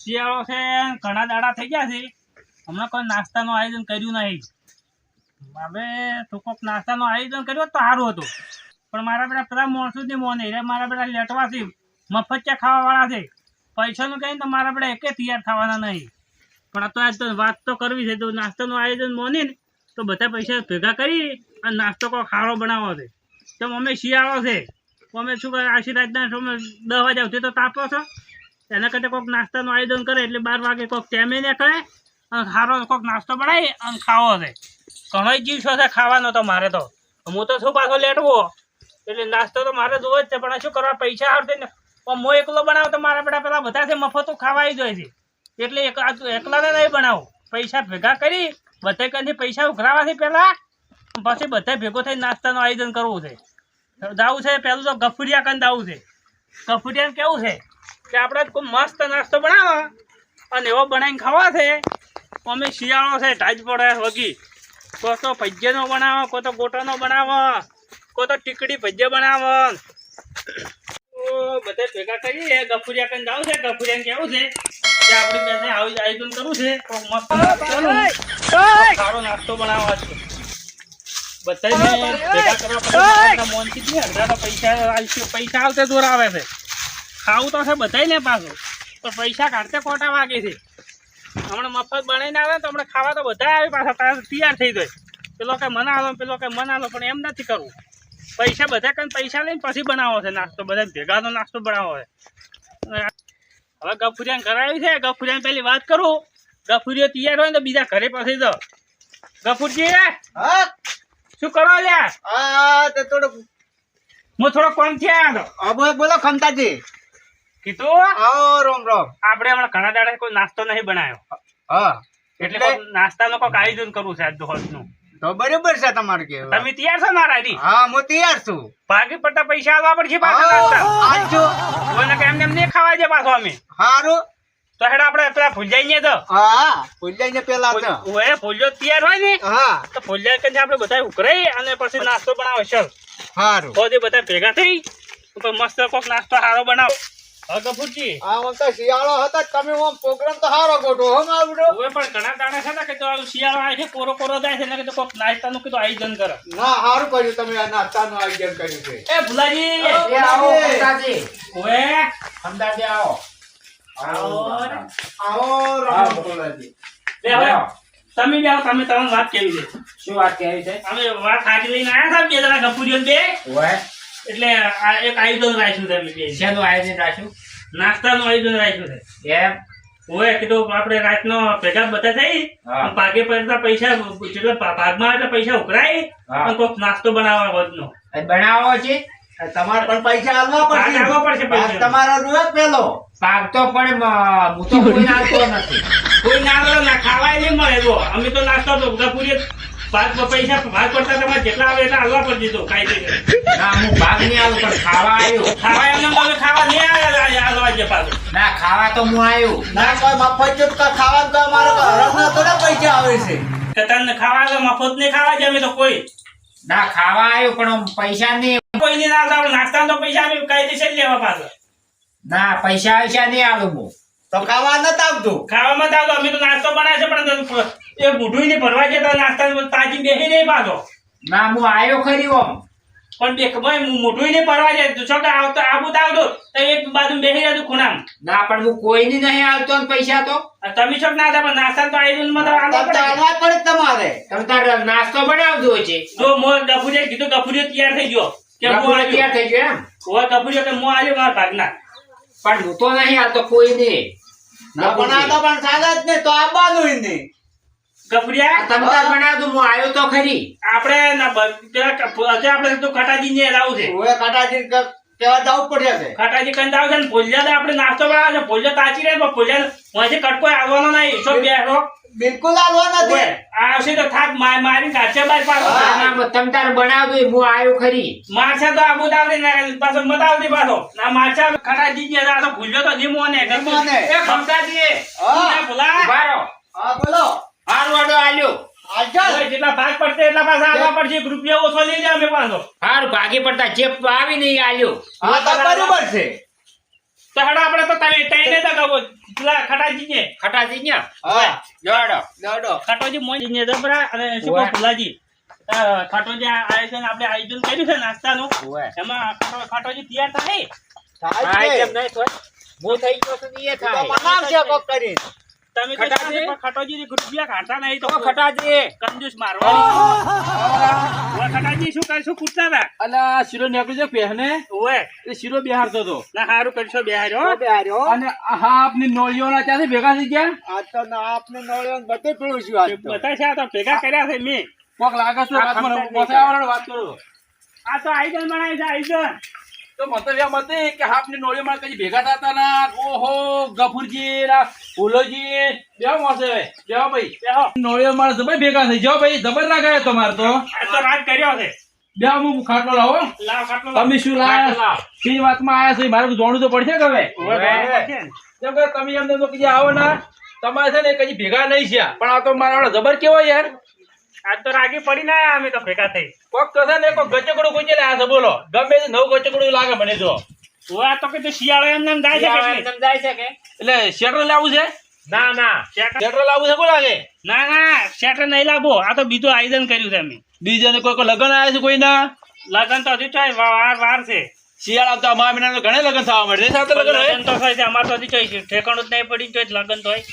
શિયાળો છે, ઘણા દાડા થઈ ગયા છે. હમણાં કોઈ નાસ્તાનું આયોજન કર્યું નહીં. હવે તો કોઈક નાસ્તાનું આયોજન કર્યું તો સારું હતું, પણ મારા પેલા માણસો જ નહીં મોને. એટલે મારા પેલા લેટવા છે, મફતિયા ખાવાવાળા છે. પૈસાનું કહીને તો મારા પેલા એકે તૈયાર થવાના નહીં. પણ આ તો આજ તો વાત તો કરવી છે. તો નાસ્તાનું આયોજન મોને ને તો બધા પૈસા ભેગા કરી અને નાસ્તો કોઈ ખારો બનાવવો છે. તો અમે શિયાળો છે, અમે શું કરે આશીર્વાદના તમે 10 વાગ્યા સુધી તો તાપો છો. એના કરતાં કોઈક નાસ્તાનું આયોજન કરે એટલે 12 વાગે કોઈક ટેમે ને કરે અને સારો કોઈક નાસ્તો બનાવી અને ખાવો છે. ઘણો જીવશો છે ખાવાનો તો મારે તો. હું તો શું પાછો લેટવો એટલે નાસ્તો તો મારે જોવો જ છે. પણ શું કરવા પૈસા આવશે ને હું એકલો બનાવું તો મારા પેલા બધા છે મફતો ખાવા આવી જાય છે. એટલે એકલાને નહીં બનાવું, પૈસા ભેગા કરી બધા કંઈથી પૈસા ઉઘરાવાથી પહેલાં પછી બધા ભેગો થઈ નાસ્તાનું આયોજન કરવું છે. જવું છે પેલું તો ગફુરિયા કંદ આવું છે. ગફુરિયાને કેવું છે કે આપણે કોઈ મસ્ત નાસ્તો બનાવો અને એવો બનાવીને ખાવા છે. અમે શિયાળો છે, ઢાજ પડે વગી કોઈ તો ભજીયાનો બનાવો, કોઈ તો ગોટાનો બનાવો, કોઈ તો ટીકડી ભજીયા બનાવો. બધા ભેગા કરીએ ગફુરિયા કંદ આવું છે. ગફુરિયાને કેવું છે કે આપણે બે આયોજન કરવું છે, મસ્ત સારો નાસ્તો બનાવવા છે. બધા ભેગા કરવા મોનથી અડધા પૈસા આવતે દૂર આવે છે. ખાવું તો છે બધાય ને પાછું, પણ પૈસા કાઢતે ખોટા વાગે છે. હમણાં મફત બનાવીને આવે તો હમણાં ખાવા તો બધા આવે પાછા તૈયાર થઈ જાય. પેલો કે મના આલો, પેલો કે મના આલો, પણ એમ નથી કરવું. પૈસા બધા કંઈ પૈસા લઈને પછી બનાવો છે નાસ્તો. બધા ભેગાનો નાસ્તો બનાવો છે. હવે ગફુરિયાને કરાવી છે. ગફુરિયાને પેલી વાત કરું, ગફુરીઓ તૈયાર હોય ને તો બીજા ઘરે પછી તો ગફુરજી શું કરો લ્યા? હું થોડો કોમ થયા. બોલો ખમતાજી. કીધું રોમ રોમ. આપણે હમણાં ઘણા દાડા કોઈ નાસ્તો નહીં બનાવ્યો, એટલે નાસ્તાનો કોઈક આયોજન કરવું છે આજ દોહસનું. તો બરોબર છે તમારે કે તમે તૈયાર છો મારાથી? હા હું તૈયાર છું. ભાગી પડતા પૈસા આવવા પડશે પાછા નાસ્તા. આજો કોઈને કે એમને નહીં ખાવા છે પાછો અમે. હારું તો હેડ આપણે પેલા ભૂલજાઈ ને તો હા ભૂલજાઈ ને પેલા તો ઓએ ભૂલજો તૈયાર હોય ને હા તો ભૂલજાઈ કે આપણે બધા ઉકરાઈ અને પછી નાસ્તો બનાવો. ચાલ હારું તો બધા ભેગા થઈ મસ્ત કોક નાસ્તો સારો બનાવો. હા ગફુરજી, આ તો શિયાળો હતો તમે ઓમ પ્રોગ્રામ તો સારો ગોઠવો હો માવડો. ઓએ પણ ઘણા દાડા છે ને કે તો શિયાળો આવે છે, કોરો કોરો જાય છે ને કે કોક નાસ્તાનું કીધું આયોજન કરે. ના સારું કર્યું તમે આ નાસ્તાનું આયોજન કર્યું છે. એ ભુલાજી આવો ખમતાજી. ઓએ ખમતાજી આવો આવો રામ ભુલાજી. બે હવે તમે બે આવો. તમે તમને વાત કેવી છે? શું વાત કહેવી છે? અમે વાત હાજી લઈને આવ્યા હતા બે જણા ગફુરીઓ બે, ઓય એટલે આ એક આયોજન રાખ્યું છે. અમે બે શેનું આયોજન રાખ્યું? નાસ્તાનું આયોજન રાખ્યું છે. એમ ઓય કીધું આપણે રાતનો ભેગા બધા થઈ ભાગે પડતા પૈસા જેટલા ભાગમાં એટલે પૈસા ઉઘરાઈ અને કોઈક નાસ્તો બનાવવા વધનો બનાવો છે. તમારે પણ પૈસા આલવા પડશે. પૈસા તમારો રૂપિયા પેલો ભાગ તો પણ હું તો કોઈ નાખતો નથી. કોઈ ના ખાવાય નહીં મળે. જો અમે તો નાસ્તો પૂરી પૈસા ભાગ પડતા તમારે જેટલા આવે એટલા હાલવા પડી દીધો કાયદેસર. ના હું ભાગ નહીં આવું પણ ખાવા આવ્યો. ખાવા એમને તમે ખાવા નહીં હાલવા છે પાછું. ના ખાવા તો હું આવ્યો. ના કોઈ મફત ચૂટકા ખાવા તો અમારો ઘરના થોડા પૈસા આવે છે. કે તને ખાવા તો મફત નહીં ખાવા છે અમે તો કોઈ. ના ખાવા આવ્યો પણ પૈસા નહીં. કોઈ નહીં ના નાસ્તા તો પૈસા અમે કાયદેસર લેવા પાછો. ના પૈસા નહીં આવું હું તો ખાવા નથી આવતું. ખાવામાં તો આવતો અમે તો નાસ્તો બનાવે છે પણ એ બુઢું ને ભરવા જતા નાસ્તા તાજી બેસી નહીં પાછો. ના હું આવ્યો ખરી ઓમ પણ બે મોઢું ને ભરવા જાય છો કે આવતો આબુ આવતો તો એક બાજુ બેસી જતું ખૂણામ. ના પણ હું કોઈની નહીં આવતો ને પૈસા તો તમે છો ના હતા પણ નાસ્તા તો આયોજનમાં તો આવવા પડે તમારે. તમે તારે નાસ્તો બનાવજો છે. જો મો ગફુરિયા કીધું ગફુરિયો તૈયાર થઈ ગયો કે હું તૈયાર થઈ ગયો એમ. ઓય ગફુરિયો કે હું આવ્યો મારા ભાગના. પણ હું તો નહીં આવતો કોઈ નહીં. ના બનાવતો પણ સાદા જ ને તો આવવાનું નહીં. ગફુરિયા તમે તાર બનાવજો હું આવ્યો તો ખરી. આપણે આપણે તો ખટાજી ને લાવું છે. ઓય કટાજી કેવા જવું પડે છે. ખટાજી કંદ આવે છે ને ભોલિયા આપણે નાસ્તો બનાવે છે. ભોલિયા તાચી રહે પણ ભોલિયા વાંચે કટકો આવવાનો નહીં. શું બેઠો બિલકુલ આવવા નથી. આવશે તો થાક મારી કાચે બાર પાછો. તમે તાર બનાવજો હું આવ્યો ખરી. મારછા તો આબુ દાવડી પાછો મત આવતી પાછો. ના મારછા ખટાજી ને આ તો ભૂલ્યો તો નિમો ને એ ખમતાજી ભૂલા બારો. હા બોલો. હારું આડો આલ્યો. જેટલા ભાગ પડશે એટલા પાછા આવવા પડશે. રૂપિયા ઓછો લઈ જાય અમે પાછો. હારું ભાગી પડતા જે આવી નહીં આલ્યો. હા તો બરોબર છે. તો હેડો આપણે તો તમે તઈને તો કહો પેલા ખટાજી ને ખટાજી ને હા જોડો દોડો ખટોજી મોય ને જબરા અને શું કહો ફુલાજી ખટોજી આયોજન આપણે આયોજન કર્યું છે નાસ્તાનું ઓય એમાં ખટોજી તૈયાર થાય થાય આ છે. કેમ નહીં થોય હું થઈ ગયો છું ને એ તો થાય બનાવશે કોક કરી તમે તો ખટાજી? ખટોજી રૂપિયા કાઢતા નહીં તો તો ખટાજી કંજૂસ મારવા ખટાજી શું કરશું કૂટતા હતા અલા શીરો નીકળી જાય પહેને ઓય એ શીરો બિહારતો હતો ના હારું કરશો બેહાર્યો તો બેહાર્યો. અને હા આપની નોળીઓના ત્યાંથી ભેગા થઈ ગયા આ તો ના આપને નળ્યો ને બધે પીળું છું આજ તો. બધા છે આ તો ભેગા કર્યા છે મેં કોક લાગે છે આ વાતમાં ખમતા મોસાવાળાને વાત કરો આ તો આઈડલ બનાવી છે આઈડલ તો મતલબ એમ હતી કે આપની નોળીઓમાં કઈ ભેગા થતા ના ઓહો ગફુરજી ના ફૂલોજી બેહો મોસે બેહો ભાઈ બેહો નોળીઓમાં જબર ભેગા થઈ જાઓ ભાઈ જબર ના ગયા તમારે તો આ તો રાજ કર્યો છે બેહો હું ખાટલો લાવો લાવ ખાટલો લાવ. તમે શું લાયા કઈ વાતમાં આયા છો એ મારે તો જોણવું તો પડશે કે હવે ઓય બરાબર છે ને. કેમ કે તમે એમને તો કીધું આવો ના તમારે છે ને કઈ ભેગા નહીં છે પણ આ તો મારા વાળા જબર કેવો યાર આજ તો રાગી પડી ના આયા અમે તો ભેગા થઈ કોક કસે ને કોક ગચકડું ગુંજેલે આ છે બોલો ગમે તે નવું ગચકડું લાગે મને તો ઓય આ તો કીધું શિયાળો એમને એમ જાય છે કેટલી. સમજાય છે કે એટલે શેટર લાવવું છે ના ના શેટર લાવવું છે કોણ લાગે ના ના શેટર નહીં લાવો આ તો બીજું આયોજન કર્યું છે અમે બીજાને કોઈ કોઈ લગ્ન આવ્યા છે કોઈના લગન તો હજુ ચોય વાર છે શિયાળા તો અમારા મહિનામાં તો ઘણા લગ્ન થવા મળે સાથે લગ્ન હોય લગન તો થાય છે અમારે તો હજુ ચોય છે ઠેકાણું જ નહીં પડી ચોય લગન તો હોય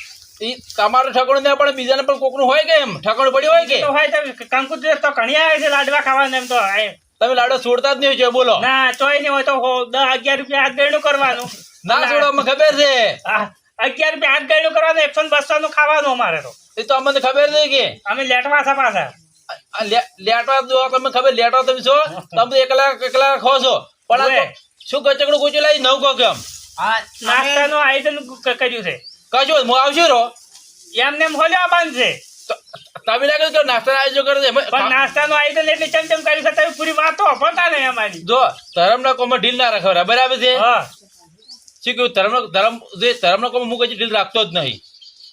ઈ તમારું ઠકણું ના પડે બીજાને પણ કોકનું હોય કે એમ ઠકણું પડ્યું હોય કે તો હોય તો કંકુ તો ઘણી આવે છે લાડવા ખાવાના એમ તો આય. તમે લાડો છોડતા જ નહીં હોય બોલો ના ચોય નહીં હોય તો 10-11 રૂપિયા હાથ ગયણું કરવાનું ના છોડો અમને ખબર છે આ 11 રૂપિયા હાથ ગયણું કરવાનું 100 નું ખાવાનું અમારે તો એ તો અમને ખબર નહીં કે અમે લેટવા છે પાછા આ લેટવા જો તમને ખબર લેટવા તમે છો તમે તો એકલા ખો છો પણ આ તો ઓય. શું ગચકડું ગુંચી લાવી નવું કહો કેમ આ નાસ્તાનું આયોજન કર્યું છે કશો હું આવશું રો એમને એમ હોલ્યો બંધ છે તમે લાગે કે નાસ્તા આયોજન કરે છે પણ નાસ્તાનું આયોજન એટલે ચમચમ કર્યું છે તમે પૂરી વાતો હોતા નહીં અમારી જો ધર્મના કોમમાં ઢીલ ના રાખવા બરાબર છે હા શું કહ્યું ધર્મના કોમમાં હું કઈ ઢીલ રાખતો જ નહીં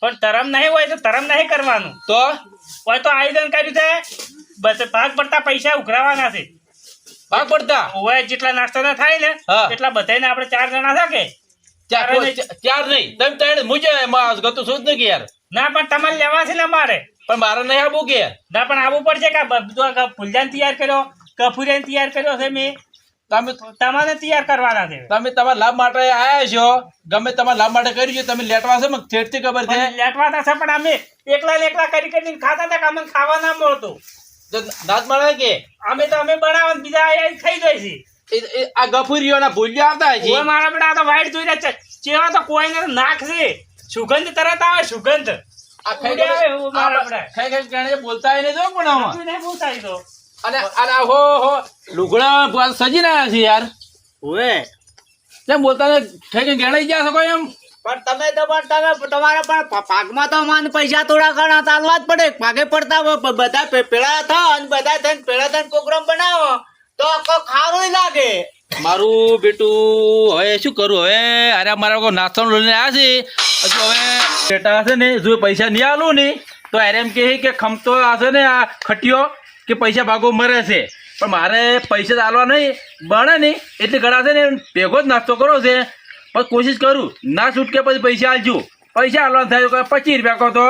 પણ ધરમ નહીં હોય તો ધરમ નહીં કરવાનું તો હોય તો આયોજન કર્યું છે બસ ભાગ પડતા પૈસા ઉઘરાવાના છે ભાગ પડતા હોય જેટલા નાસ્તા થાય ને હા. એટલા બધાને આપણે 4 જણા થાકે ચાર નહીં તમે ત્રણ મુજે ગતું શું જ નહીં કે યાર ના પણ તમારે લેવા છે ને અમારે પણ મારે નહીં આવું કે ના પણ આવવું પડશે કે બધું ફૂલજાન તૈયાર કર્યો કફુરિયાન તૈયાર કર્યો છે મેં તમે તમારે તૈયાર કરવાના છે તમે તમારા લાભ માટે આયા છો ગમે તમારા લાભ માટે કર્યું છે તમે લેટવા છે મને છેડતી ખબર છે પણ લેટવાના છે પણ અમે એકલા ને એકલા કરી કરીને ખાતા હતા કે અમને ખાવા ના મળતું તો દાંત મળે કે અમે તો અમે બનાવવાનું બીજા અહીંયા ખાઈ જાય છે આ ગફુરીઓના ભૂલ્યા આવતા ઓય છે મારા બેટા આ તો વાઈટ જોઈ રહ્યા છે ચેવા તો કોઈને નાક છે સુગંધ તરત આવે સુગંધ આ ઉડે આવે એવું મારા બેટા ખાઈ ગાણે બોલતા નહીં જો પણ આમાં તું નહીં બોલતા તો અને આ હો લુગડા સજીને આવ્યા છે યાર ઓય કેમ બોલતા ને ખાઈ ગણાઈ ગયા છો કોઈ એમ પણ તમે તો પણ તમે તમારા પણ ભાગમાં તો માન પૈસા થોડા ઘણા ચાલવા જ પડે ભાગે પડતા બધા પેલા થાવ અને બધા થઈને પેલા થઈને પ્રોગ્રામ બનાવો તો આખો ખારું લાગે મારું બેટું હવે શું કરું હવે અરે મારા કોઈ નાસ્તો લઈને આવ્યા છે હજુ હવે બેટા હશે ને જો પૈસા નહીં આલું ને તો અરે એમ કે ખમતો હશે ને આ ખટીયો કે પૈસા ભાગો મરે છે પણ મારે પૈસા આલવા નહીં બને નહીં એટલે ઘણા છે ને ભેગો જ નાસ્તો કરો છે પણ કોશિશ કરું ના છૂટકે પછી પૈસા આલજો પૈસા આલવા થાય તો 25 રૂપિયા કહો તો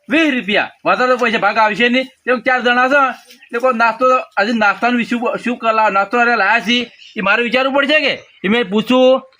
20 રૂપિયા વધારે તો પૈસા ભાગ આવશે નહીં એમ 4 જણા છે એટલે કોઈ નાસ્તો હજી નાસ્તાનું શું કલા નાસ્તો અરે લાયા છીએ એ મારે વિચારવું પડશે કે એ મેં પૂછું